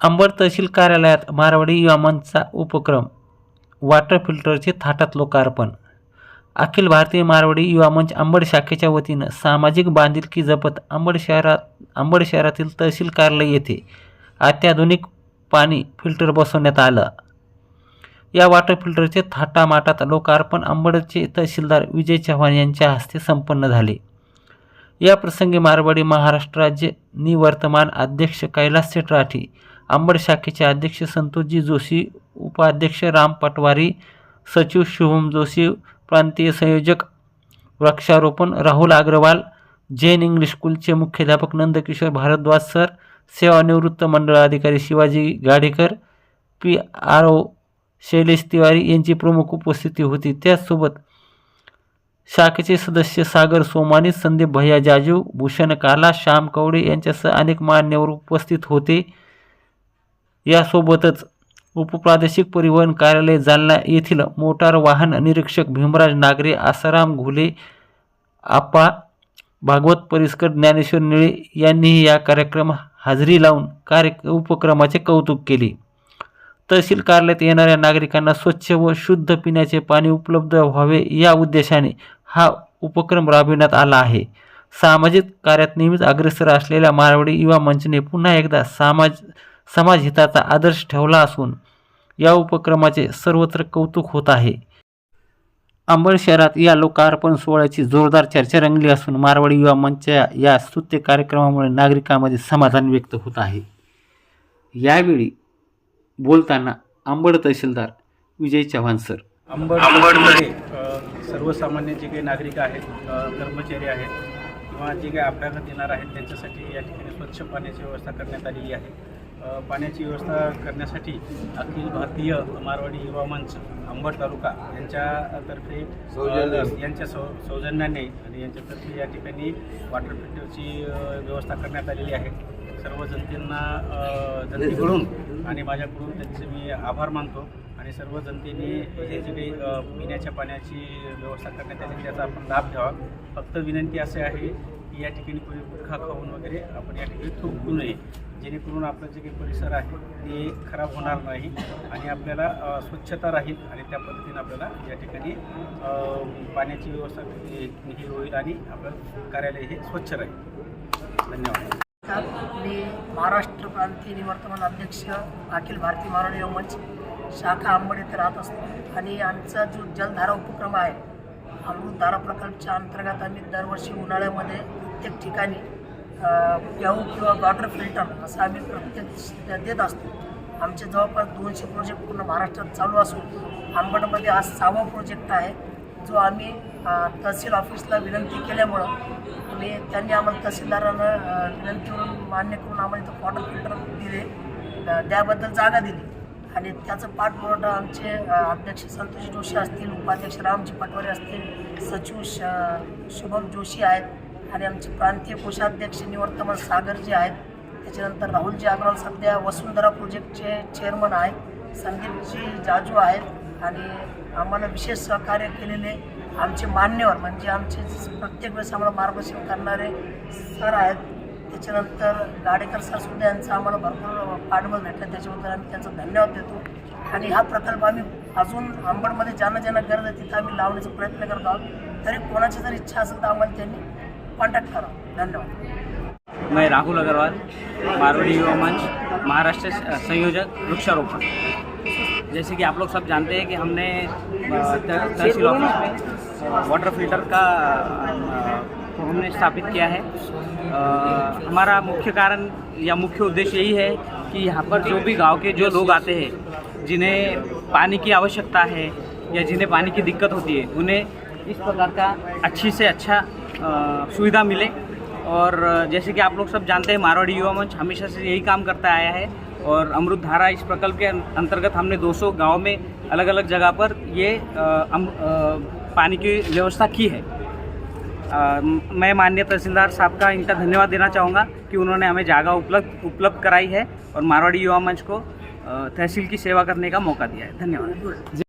अंबड तहसील कार्यालयात मारवाडी युवा मंचचा उपक्रम वॉटर फिल्टरचे थाटात लोकार्पण. अखिल भारतीय मारवाडी युवा मंच अंबड शाखेच्या वतीनं सामाजिक बांधिलकी जपत अंबड शहरातील तहसील कार्यालय येथे अत्याधुनिक पाणी फिल्टर बसवण्यात आलं. या वॉटर फिल्टरचे थाटामाटात लोकार्पण अंबडचे तहसीलदार विजय चव्हाण यांच्या हस्ते संपन्न झाले. या प्रसंगी मारवाडी महाराष्ट्र राज्य निवर्तमान अध्यक्ष कैलास सेठ राठी, अंबड शाखेचे अध्यक्ष संतोषजी जोशी, उपाध्यक्ष राम पटवारी, सचिव शुभम जोशी, प्रांतीय संयोजक वृक्षारोपण राहुल अग्रवाल, जैन इंग्लिश स्कूलचे मुख्याध्यापक नंदकिशोर भारद्वाज सर, सेवानिवृत्त मंडळ अधिकारी शिवाजी गाडेकर, PRO शैलेश तिवारी यांची प्रमुख उपस्थिती होती. त्याचसोबत शाखेचे सदस्य सागर सोमानी, संदीप भैया जाजू, भूषण काला, श्याम कवडे यांच्यासह अनेक मान्यवर उपस्थित होते. यासोबतच उपप्रादेशिक परिवहन कार्यालय जालना येथील मोटार वाहन निरीक्षक भीमराज नागरे, आसाराम घुले, आप्पा भागवत परिस्कर, ज्ञानेश्वर निळे यांनीही या कार्यक्रमात हाजरी लावून उपक्रमाचे कौतुक केले. तहसील कार्यालयात येणाऱ्या नागरिकांना स्वच्छ व शुद्ध पिण्याचे पाणी उपलब्ध व्हावे या उद्देशाने हा उपक्रम राबविण्यात आला आहे. सामाजिक कार्यात नेहमीच अग्रेसर असलेल्या मारवाडी युवा मंचने पुन्हा एकदा समाजहिताचा आदर्श ठेवला असून या उपक्रमाचे सर्वत्र कौतुक होत आहे. अंबड शहरात या लोकार्पण सोहळ्याची जोरदार चर्चा रंगली असून मारवाडी युवा मंचच्या या स्तुत्य कार्यक्रमामुळे नागरिकांमध्ये समाधान व्यक्त होत आहे. यावेळी बोलताना अंबड तहसीलदार विजय चव्हाण सर, अंबडमध्ये सर्वसामान्य जे काही नागरिक आहेत, कर्मचारी आहेत किंवा जे काही आपल्याकडे येणार आहेत त्यांच्यासाठी या ठिकाणी स्वच्छ पाण्याची व्यवस्था करण्यात आलेली आहे. पाण्याची व्यवस्था करण्यासाठी अखिल भारतीय मारवाडी युवा मंच अंबड तालुका यांच्यातर्फे यांच्या सौजन्याने आणि यांच्यातर्फे या ठिकाणी वॉटर फिल्टरची व्यवस्था करण्यात आलेली आहे. सर्व जनतेकडून आणि माझ्याकडून त्यांचे मी आभार मानतो आणि सर्व जनतेने हे जे काही पिण्याच्या पाण्याची व्यवस्था करण्यात आली त्याचा आपण लाभ घ्यावा. फक्त विनंती असे आहे की या ठिकाणी कोणी गुटखा खाऊन वगैरे आपण या ठिकाणी थुंकू नये, जेणेकरून आपलं जे काही परिसर आहे ते खराब होणार नाही आणि आपल्याला स्वच्छता राहील आणि त्या पद्धतीने आपल्याला या ठिकाणी पाण्याची व्यवस्था ही होईल आणि आपलं कार्यालय हे स्वच्छ राहील. धन्यवाद. मी महाराष्ट्र प्रांतीय निवर्तमान अध्यक्ष अखिल भारतीय मारवाडी युवा मंच शाखा अंबड येथे राहत असतो आणि आमचा जो जलधारा उपक्रम आहे, अमृतधारा प्रकल्पच्या अंतर्गत आम्ही दरवर्षी उन्हाळ्यामध्ये प्रत्येक ठिकाणी प्याऊ किंवा वॉटर फिल्टर असं आम्ही प्रत्येक देत असतो. आमचे जवळपास 200 प्रोजेक्ट पूर्ण महाराष्ट्रात चालू असून अंबडमध्ये हा 6वा प्रोजेक्ट आहे जो आम्ही तहसील ऑफिसला विनंती केल्यामुळं त्यांनी आम्हाला तहसीलदारांना विनंती करून मान्य करून आम्हाला इथं वॉटर फिल्टर दिले, त्याबद्दल जागा दिली आणि त्याचं पाठपुरावा आमचे अध्यक्ष संतोष जोशी असतील, उपाध्यक्ष रामजी पटवारी असतील, सचिव शुभम जोशी आहेत आणि आमचे प्रांतीय कोषाध्यक्ष निवर्तमान सागरजी आहेत. त्याच्यानंतर राहुलजी अग्रवाल सध्या वसुंधरा प्रोजेक्टचे चेअरमन आहेत, संदीपजी जाजू आहेत आणि आम्हाला विशेष सहकार्य केलेले आमचे मान्यवर म्हणजे आमचे प्रत्येक वेळेस आम्हाला मार्गदर्शन करणारे सर आहेत. त्याच्यानंतर गाडेकर सरसुद्धा यांचं आम्हाला भरपूर पाठबळ भेटलं, त्याच्याबद्दल आम्ही त्यांचा धन्यवाद देतो. आणि हा प्रकल्प आम्ही अजून अंबडमध्ये ज्यांना ज्यांना गरज आहे तिथं आम्ही लावण्याचा प्रयत्न करत आहोत. तरी कोणाची जर इच्छा असेल तर आम्हाला त्यांनी कॉन्टॅक्ट करावं. धन्यवाद. मैं राहुल अग्रवाल, मारवाड़ी युवा मंच महाराष्ट्र संयोजक वृक्षारोपण। जैसे कि आप लोग सब जानते हैं कि हमने तहसील ऑफिस में वाटर फिल्टर का हमने स्थापित किया है। हमारा मुख्य कारण या मुख्य उद्देश्य यही है कि यहाँ पर जो भी गांव के जो लोग आते हैं जिन्हें पानी की आवश्यकता है या जिन्हें पानी की दिक्कत होती है उन्हें इस प्रकार का अच्छी से अच्छा सुविधा मिले। और जैसे कि आप लोग सब जानते हैं मारवाड़ी युवा मंच हमेशा से यही काम करता आया है और अमृतधारा इस प्रकल्प के अंतर्गत हमने 200 गांव में अलग अलग जगह पर ये पानी की व्यवस्था की है। मैं माननीय तहसीलदार साहब का इनका धन्यवाद देना चाहूँगा कि उन्होंने हमें जगह उपलब्ध कराई है और मारवाड़ी युवा मंच को तहसील की सेवा करने का मौका दिया है। धन्यवाद।